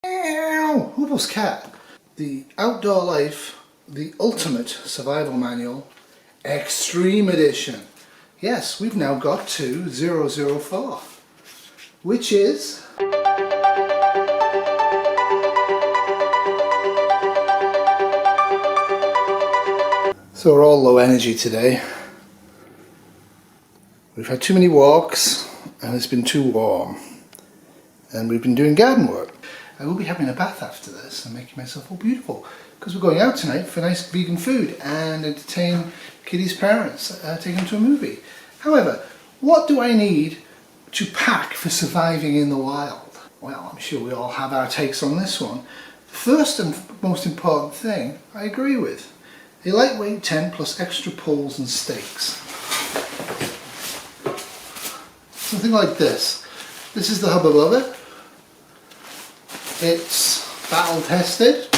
Hoopo's Cat, the Outdoor Life, the Ultimate Survival Manual, Extreme Edition. Yes, we've now got to 004, which is so we're all low energy today. We've had too many walks and it's been too warm, and we've been doing garden work. I will be having a bath after this and making myself all beautiful because we're going out tonight for nice vegan food and entertain Kitty's parents, take them to a movie. However, what do I need to pack for surviving in the wild? Well, I'm sure we all have our takes on this one. The first and most important thing I agree with: a lightweight tent plus extra poles and stakes. Something like this. This is the hub above it. It's battle tested.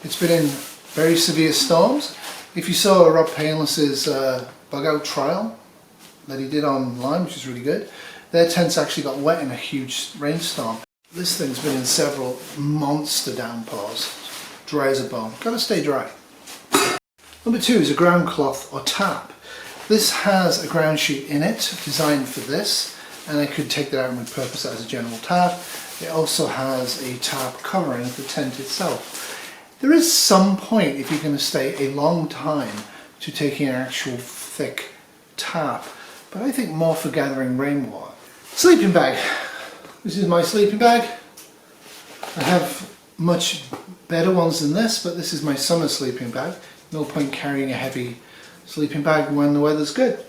It's been in very severe storms. If you saw Rob Painless's bug out trial that he did online, which is really good, their tents actually got wet in a huge rainstorm. This thing's been in several monster downpours. Dry as a bone. Gotta stay dry. Number two is a ground cloth or tarp. This has a ground sheet in it designed for this, and I could take that out and repurpose that as a general tarp. It also has a tarp covering the tent itself. There is some point, if you're going to stay a long time, to taking an actual thick tarp, but I think more for gathering rainwater. Sleeping bag. This is my sleeping bag. I have much better ones than this, but this is my summer sleeping bag. No point carrying a heavy sleeping bag when the weather's good.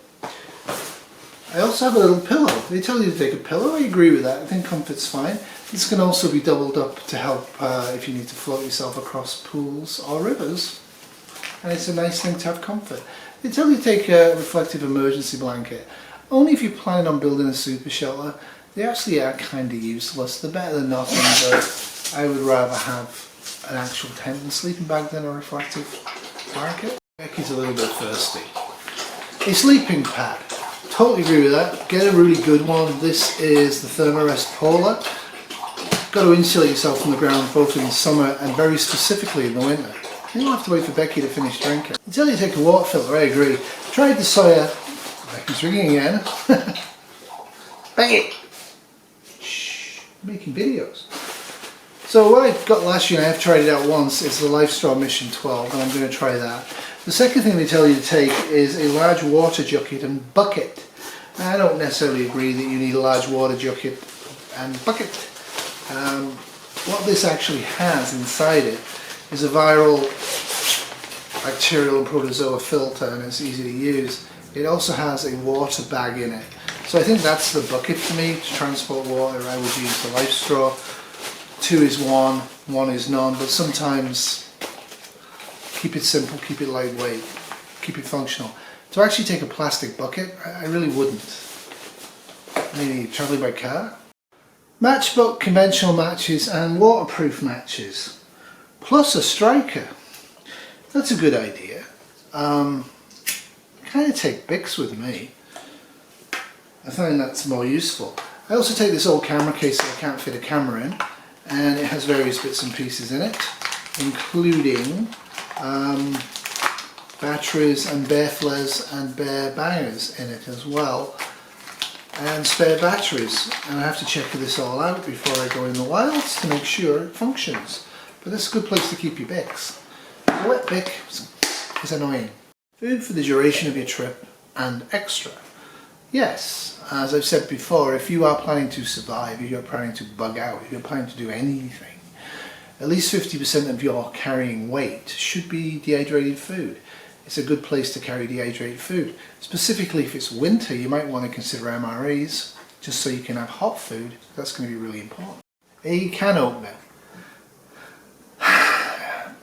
I also have a little pillow. They tell you to take a pillow. I agree with that. I think comfort's fine. This can also be doubled up to help if you need to float yourself across pools or rivers. And it's a nice thing to have comfort. They tell you to take a reflective emergency blanket. Only if you're planning on building a super shelter. They actually are kind of useless. They're better than nothing, but I would rather have an actual tent and sleeping bag than a reflective blanket. Becky's a little bit thirsty. A sleeping pad. Totally agree with that. Get a really good one. This is the Thermarest Polar. Got to insulate yourself from the ground both in the summer and very specifically in the winter. You don't have to wait for Becky to finish drinking. Until you take a water filter, I agree. Tried the Sawyer. Becky's ringing again. Becky! Shh, I'm making videos. So what I got last year, and I have tried it out once, is the LifeStraw Mission 12, and I'm going to try that. The second thing they tell you to take is a large water bucket and bucket. I don't necessarily agree that you need a large water bucket and bucket. What this actually has inside it is a viral bacterial and protozoa filter, and it's easy to use. It also has a water bag in it. So I think that's the bucket for me to transport water. I would use the LifeStraw. 2 is 1, 1 is none, but sometimes keep it simple, keep it lightweight, keep it functional. To actually take a plastic bucket, I really wouldn't. Maybe traveling by car. Matchbook, conventional matches and waterproof matches. Plus a striker. That's a good idea. I kind of take Bics with me. I find that's more useful. I also take this old camera case that I can't fit a camera in, and it has various bits and pieces in it, including batteries and bare flares and bare bangers in it as well, and spare batteries. And I have to check this all out before I go in the wilds to make sure it functions. But that's a good place to keep your Bics. A wet Bic is annoying. Food for the duration of your trip and extra. Yes, as I've said before, if you are planning to survive, if you're planning to bug out, if you're planning to do anything, at least 50% of your carrying weight should be dehydrated food. It's a good place to carry dehydrated food. Specifically if it's winter, you might want to consider MREs, just so you can have hot food. That's going to be really important. A can opener.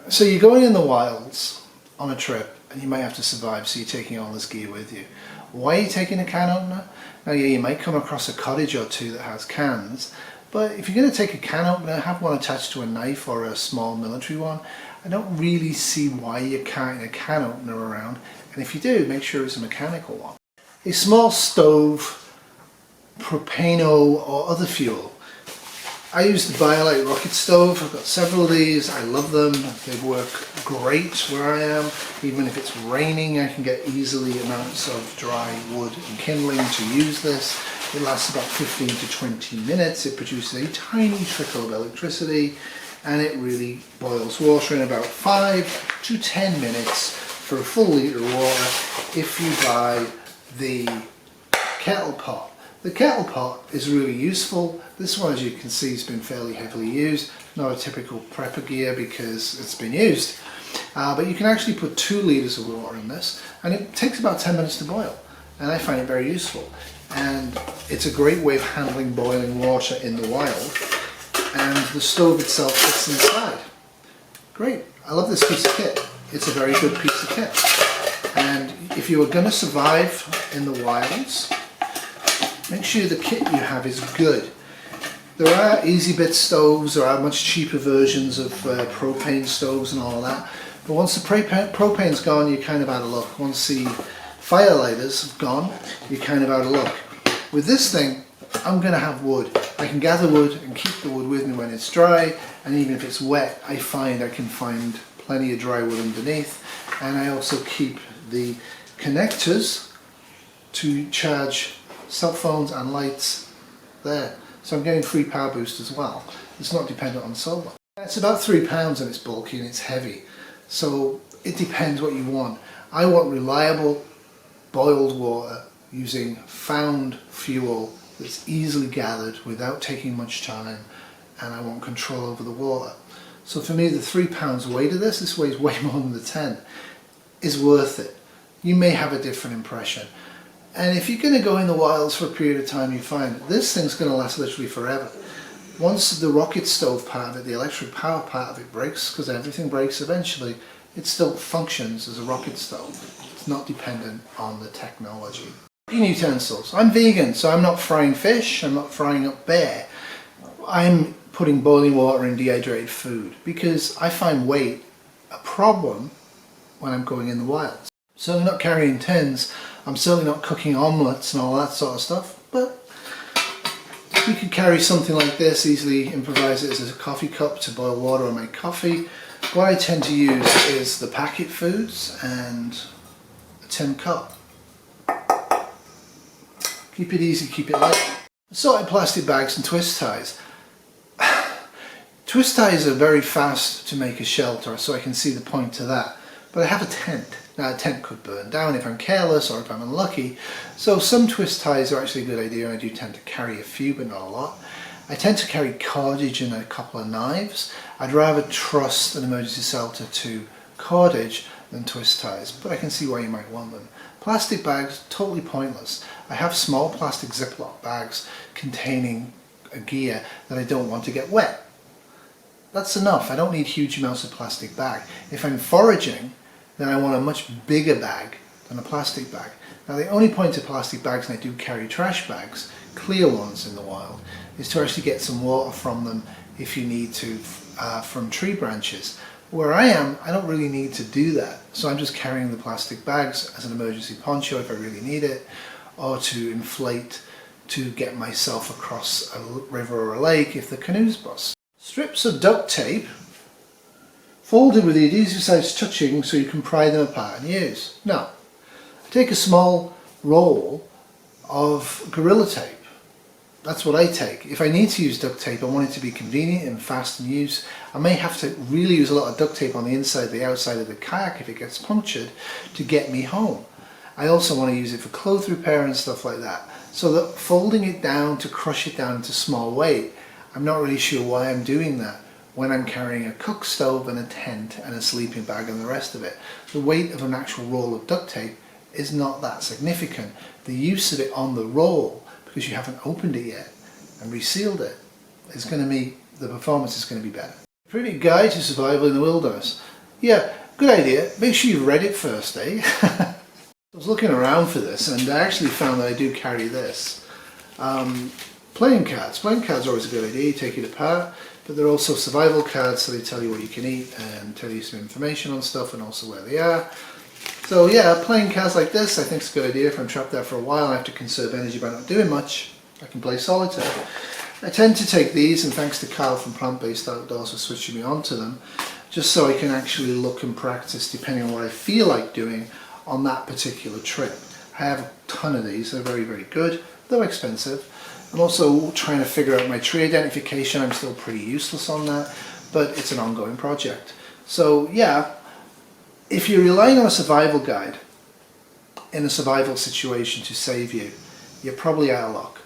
So you're going in the wilds on a trip and you might have to survive, so you're taking all this gear with you. Why are you taking a can opener? Now yeah, you might come across a cottage or two that has cans, but if you're going to take a can opener, have one attached to a knife or a small military one. I don't really see why you're carrying a can opener around, and if you do, make sure it's a mechanical one. A small stove, propano or other fuel. I use the BioLite rocket stove. I've got several of these. I love them. They work great where I am. Even if it's raining, I can get easily amounts of dry wood and kindling to use this. It lasts about 15 to 20 minutes. It produces a tiny trickle of electricity, and it really boils water in about 5 to 10 minutes for a full litre of water if you buy the kettle pot. The kettle pot is really useful. This one, as you can see, has been fairly heavily used. Not a typical prepper gear because it's been used. But you can actually put 2 litres of water in this, and it takes about 10 minutes to boil. And I find it very useful. And it's a great way of handling boiling water in the wild. And the stove itself fits inside. Great. I love this piece of kit. It's a very good piece of kit. And if you are going to survive in the wilds, make sure the kit you have is good. There are easy bit stoves, there are much cheaper versions of propane stoves and all of that. But once the propane's gone, you're kind of out of luck. Once the firelighters have gone, you're kind of out of luck. With this thing, I'm going to have wood. I can gather wood and keep the wood with me when it's dry, and even if it's wet, I can find plenty of dry wood underneath. And I also keep the connectors to charge cell phones and lights there. So I'm getting free power boost as well. It's not dependent on solar. It's about 3 pounds and it's bulky and it's heavy. So it depends what you want. I want reliable boiled water using found fuel that's easily gathered without taking much time, and I want control over the water. So for me, the 3 pounds weight of this weighs way more than the 10, is worth it. You may have a different impression. And if you're going to go in the wilds for a period of time, you find this thing's going to last literally forever. Once the rocket stove part of it, the electric power part of it breaks, because everything breaks eventually, it still functions as a rocket stove. It's not dependent on the technology. Cooking utensils. I'm vegan, so I'm not frying fish, I'm not frying up bear. I'm putting boiling water in dehydrated food because I find weight a problem when I'm going in the wilds. Certainly not carrying tins. I'm certainly not cooking omelettes and all that sort of stuff, but you could carry something like this, easily improvise it as a coffee cup to boil water or make coffee. What I tend to use is the packet foods and a tin cup. Keep it easy, keep it light. Assorted plastic bags and twist ties. Twist ties are very fast to make a shelter, so I can see the point to that. But I have a tent. Now a tent could burn down if I'm careless or if I'm unlucky, so some twist ties are actually a good idea, and I do tend to carry a few but not a lot. I tend to carry cordage and a couple of knives. I'd rather trust an emergency shelter to cordage than twist ties, but I can see why you might want them. Plastic bags, totally pointless. I have small plastic Ziploc bags containing a gear that I don't want to get wet. That's enough. I don't need huge amounts of plastic bag. If I'm foraging, then I want a much bigger bag than a plastic bag. Now the only point of plastic bags, and I do carry trash bags, clear ones in the wild, is to actually get some water from them if you need to, from tree branches. Where I am, I don't really need to do that, so I'm just carrying the plastic bags as an emergency poncho if I really need it, or to inflate to get myself across a river or a lake if the canoes bust. Strips of duct tape folded with the adhesive sides touching so you can pry them apart and use. Now, take a small roll of Gorilla Tape. That's what I take. If I need to use duct tape, I want it to be convenient and fast in use. I may have to really use a lot of duct tape on the inside, the outside of the kayak if it gets punctured to get me home. I also want to use it for clothes repair and stuff like that. So that folding it down to crush it down into small weight, I'm not really sure why I'm doing that when I'm carrying a cook stove and a tent and a sleeping bag and the rest of it. The weight of an actual roll of duct tape is not that significant. The use of it on the roll, because you haven't opened it yet and resealed it, is going to be, the performance is going to be better. Pretty guide to survival in the wilderness. Yeah, good idea. Make sure you've read it first, eh? I was looking around for this and I actually found that I do carry this. Playing cards. Playing cards are always a good idea. You take it apart, but they're also survival cards, so they tell you what you can eat and tell you some information on stuff and also where they are. So yeah, playing cards like this I think is a good idea. If I'm trapped there for a while and I have to conserve energy by not doing much, I can play solitaire. I tend to take these, and thanks to Kyle from Plant Based Outdoors for switching me onto them, just so I can actually look and practice depending on what I feel like doing on that particular trip. I have a ton of these, they're very, very good, though expensive. I'm also trying to figure out my tree identification. I'm still pretty useless on that, but it's an ongoing project. So yeah, if you're relying on a survival guide in a survival situation to save you, you're probably out of luck.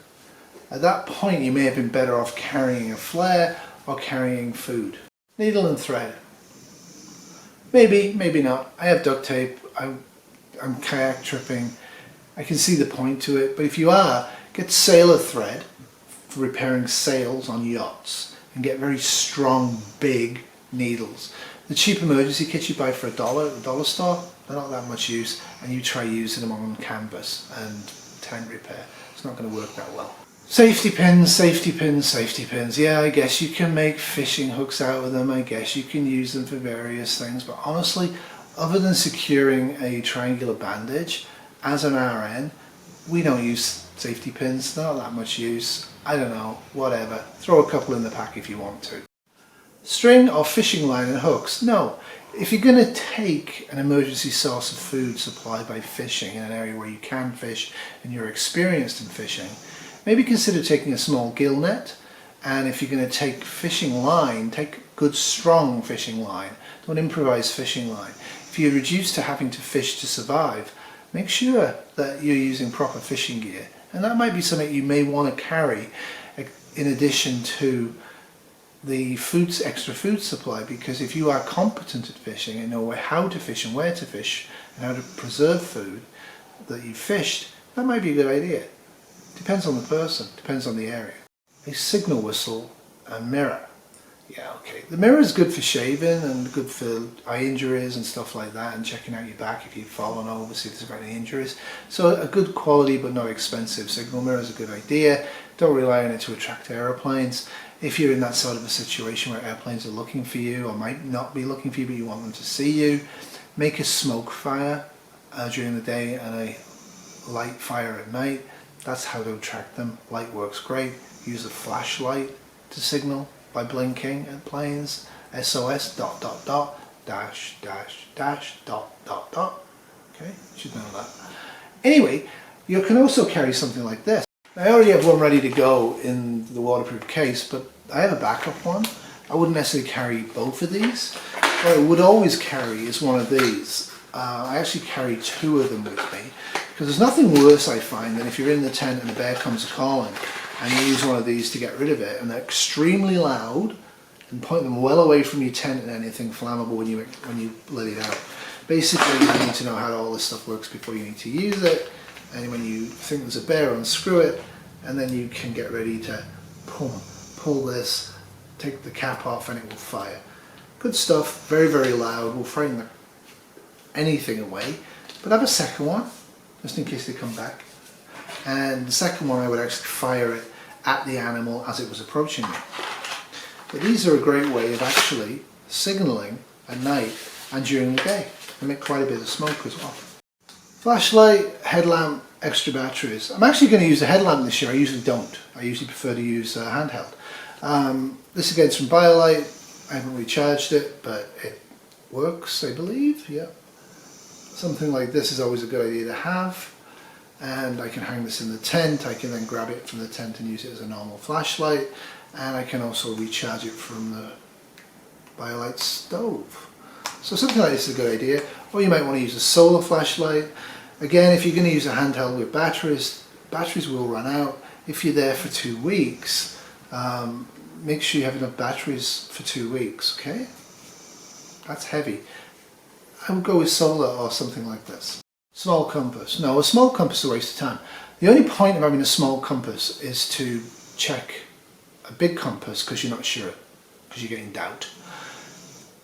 At that point you may have been better off carrying a flare or carrying food. Needle and thread. Maybe, maybe not. I have duct tape, I'm kayak tripping, I can see the point to it, but if you are, get sailor thread for repairing sails on yachts and get very strong, big needles. The cheap emergency kits you buy for $1 at the dollar store, they're not that much use, and you try using them on canvas and tent repair. It's not going to work that well. Safety pins, safety pins, safety pins. Yeah, I guess you can make fishing hooks out of them. I guess you can use them for various things. But honestly, other than securing a triangular bandage, as an RN, we don't use safety pins. They're not that much use. I don't know, whatever. Throw a couple in the pack if you want to. String or fishing line and hooks? No. If you're going to take an emergency source of food supplied by fishing in an area where you can fish and you're experienced in fishing, maybe consider taking a small gill net. And if you're going to take fishing line, take good strong fishing line. Don't improvise fishing line. If you're reduced to having to fish to survive, make sure that you're using proper fishing gear. And that might be something you may want to carry in addition to the extra food supply, because if you are competent at fishing and know how to fish and where to fish and how to preserve food that you fished, that might be a good idea. Depends on the person, depends on the area. A signal whistle and mirror. Yeah, okay. The mirror is good for shaving and good for eye injuries and stuff like that, and checking out your back if you've fallen over, see if there's got any injuries. So a good quality but not expensive signal mirror is a good idea. Don't rely on it to attract aeroplanes. If you're in that sort of a situation where airplanes are looking for you or might not be looking for you but you want them to see you, make a smoke fire during the day and a light fire at night. That's how to attract them. Light works great. Use a flashlight to signal by blinking at planes. SOS ... dash dash dash ... Okay, you should know that. Anyway, you can also carry something like this. I already have one ready to go in the waterproof case, but I have a backup one. I wouldn't necessarily carry both of these. What I would always carry is one of these. I actually carry two of them with me, because there's nothing worse, I find, than if you're in the tent and a bear comes calling and you use one of these to get rid of it, and they're extremely loud and point them well away from your tent and anything flammable when you let it out. Basically, you need to know how all this stuff works before you need to use it, and when you think there's a bear, unscrew it, and then you can get ready to pull this, take the cap off, and it will fire. Good stuff, very, very loud, will frighten anything away. But I have a second one, just in case they come back. And the second one, I would actually fire it at the animal as it was approaching me. But these are a great way of actually signalling at night and during the day. They make quite a bit of smoke as well. Flashlight, headlamp, extra batteries. I'm actually going to use a headlamp this year. I usually don't. I usually prefer to use a handheld. This again is from BioLite. I haven't recharged it, but it works, I believe. Yeah. Something like this is always a good idea to have. And I can hang this in the tent. I can then grab it from the tent and use it as a normal flashlight. And I can also recharge it from the BioLite stove. So something like this is a good idea. Or you might want to use a solar flashlight. Again, if you're going to use a handheld with batteries, batteries will run out. If you're there for 2 weeks, make sure you have enough batteries for 2 weeks, okay? That's heavy. I would go with solar or something like this. Small compass. No, a small compass is a waste of time. The only point of having a small compass is to check a big compass because you're not sure, because you're getting doubt.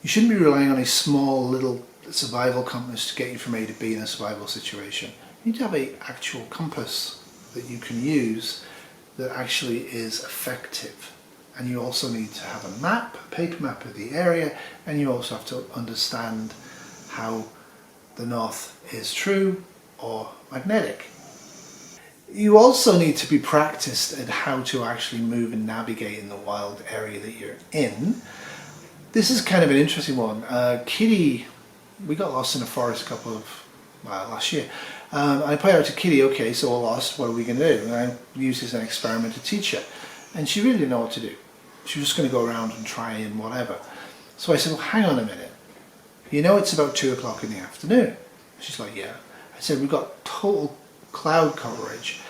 You shouldn't be relying on a small little survival compass to get you from A to B in a survival situation. You need to have an actual compass that you can use that actually is effective. And you also need to have a map, a paper map of the area, and you also have to understand how the north is true or magnetic. You also need to be practiced at how to actually move and navigate in the wild area that you're in. This is kind of an interesting one. Kitty, we got lost in a forest last year. I pointed out to Kitty, okay, so we're lost, what are we going to do? And I used this as an experiment to teach her. And she really didn't know what to do. She was just going to go around and try and whatever. So I said, well, hang on a minute. You know it's about 2 o'clock in the afternoon. She's like, yeah. I said, we've got total cloud coverage.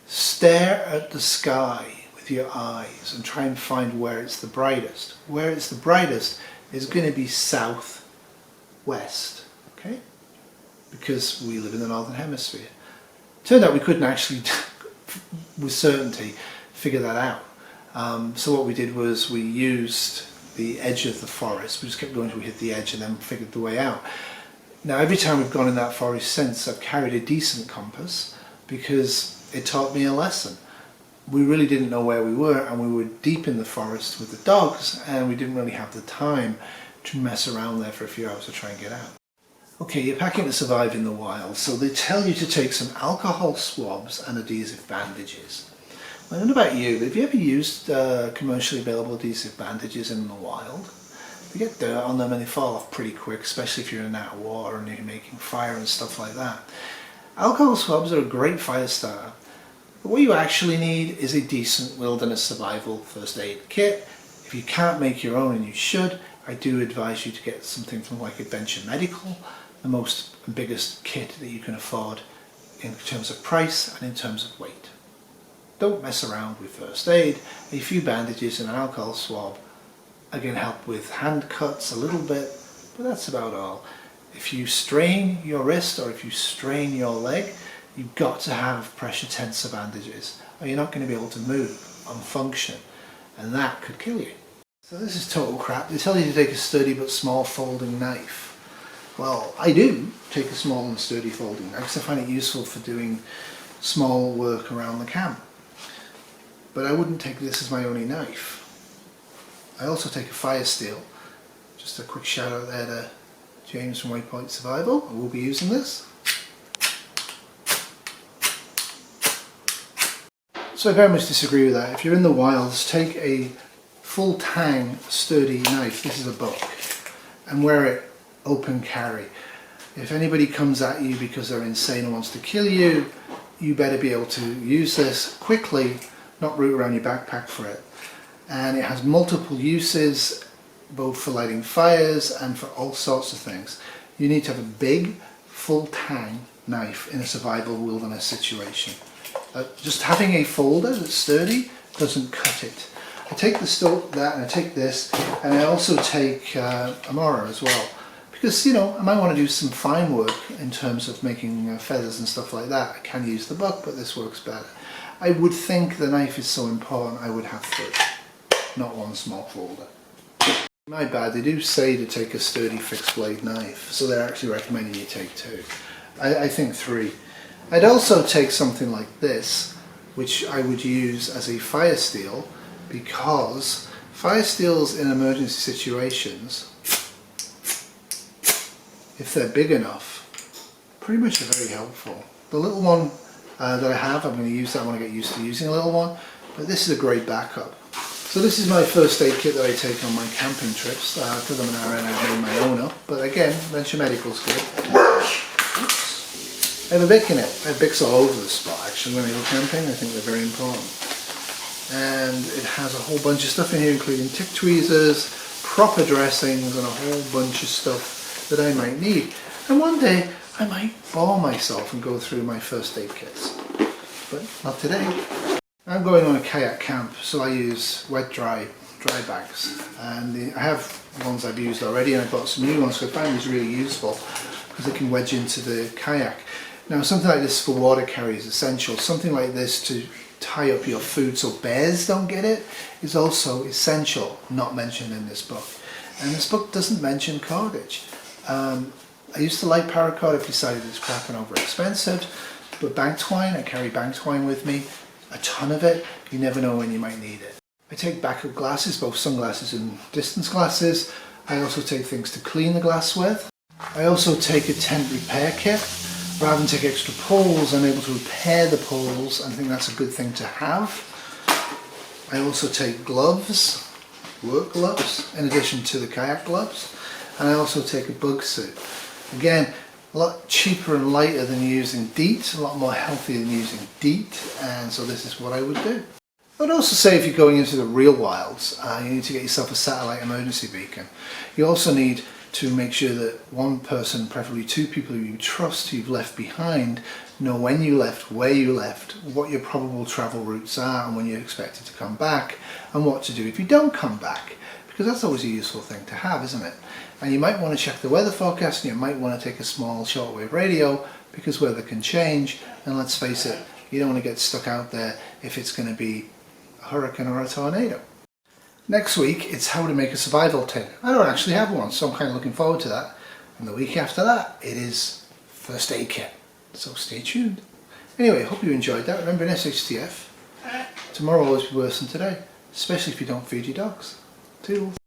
Stare at the sky with your eyes and try and find where it's the brightest. Where it's the brightest is going to be southwest, okay? Because we live in the northern hemisphere. Turned out we couldn't actually, with certainty, figure that out. So what we did was we used the edge of the forest. We just kept going until we hit the edge and then figured the way out. Now every time we've gone in that forest since, I've carried a decent compass because it taught me a lesson. We really didn't know where we were, and we were deep in the forest with the dogs, and we didn't really have the time to mess around there for a few hours to try and get out. Okay, you're packing to survive in the wild, so they tell you to take some alcohol swabs and adhesive bandages. I don't know about you, but have you ever used commercially available adhesive bandages in the wild? They get dirt on them and they fall off pretty quick, especially if you're in and out of water and you're making fire and stuff like that. Alcohol swabs are a great fire starter, but what you actually need is a decent wilderness survival first aid kit. If you can't make your own, and you should, I do advise you to get something from like Adventure Medical, the most and biggest kit that you can afford in terms of price and in terms of weight. Don't mess around with first aid. A few bandages and an alcohol swab are going to help with hand cuts a little bit, but that's about all. If you strain your wrist or if you strain your leg, you've got to have pressure tensor bandages or you're not going to be able to move and function, and that could kill you. So this is total crap. They tell you to take a sturdy but small folding knife. Well, I do take a small and sturdy folding knife because I find it useful for doing small work around the camp. But I wouldn't take this as my only knife. I also take a fire steel. Just a quick shout out there to James from Waypoint Survival. I will be using this. So I very much disagree with that. If you're in the wilds, take a full tang sturdy knife. This is a buck, and wear it open carry. If anybody comes at you because they're insane and wants to kill you, you better be able to use this quickly, not root around your backpack for it. And it has multiple uses, both for lighting fires and for all sorts of things. You need to have a big, full tang knife in a survival wilderness situation. Just having a folder that's sturdy doesn't cut it. I take that and I take this, and I also take a Mora as well. Because, you know, I might want to do some fine work in terms of making feathers and stuff like that. I can use the buck, but this works better. I would think the knife is so important I would have 3, not one small folder. My bad, they do say to take a sturdy fixed blade knife, so they're actually recommending you take 2. I think 3. I'd also take something like this, which I would use as a fire steel, because fire steels in emergency situations, if they're big enough, pretty much are very helpful. The little one that I have, I'm going to use that when I get used to using a little one, but this is a great backup. So this is my first aid kit that I take on my camping trips, because I'm an RN, I've made my own up, but again, Venture Medical's good. Oops. I have a Bic in it. I have Bics all over the spot actually when I go camping. I think they're very important. And it has a whole bunch of stuff in here, including tick tweezers, proper dressings, and a whole bunch of stuff that I might need. And one day I might bore myself and go through my first aid kits, but not today. I'm going on a kayak camp, so I use wet dry bags, and I have ones I've used already, and I bought some new ones, so I find these really useful because they can wedge into the kayak. Now something like this for water carry is essential. Something like this to tie up your food so bears don't get it is also essential, not mentioned in this book. And this book doesn't mention cordage. I used to like paracord. I've decided it's crap and over expensive, but bank twine, I carry bank twine with me, a ton of it. You never know when you might need it. I take backup glasses, both sunglasses and distance glasses. I also take things to clean the glass with. I also take a tent repair kit, Rather than take extra poles, I'm able to repair the poles, and I think that's a good thing to have. I also take gloves, work gloves, in addition to the kayak gloves, and I also take a bug suit. Again, a lot cheaper and lighter than using DEET, a lot more healthy than using DEET, and so this is what I would do. I would also say if you're going into the real wilds, you need to get yourself a satellite emergency beacon. You also need to make sure that one person, preferably two people who you trust, who you've left behind, know when you left, where you left, what your probable travel routes are and when you're expected to come back, and what to do if you don't come back, because that's always a useful thing to have, isn't it? And you might want to check the weather forecast, and you might want to take a small shortwave radio, because weather can change, and let's face it, you don't want to get stuck out there if it's going to be a hurricane or a tornado. Next week it's how to make a survival tin. I don't actually have one, so I'm kind of looking forward to that. And the week after that it is first aid kit, so stay tuned. Anyway, hope you enjoyed that. Remember, in SHTF, tomorrow will always be worse than today, especially if you don't feed your dogs. Toodles.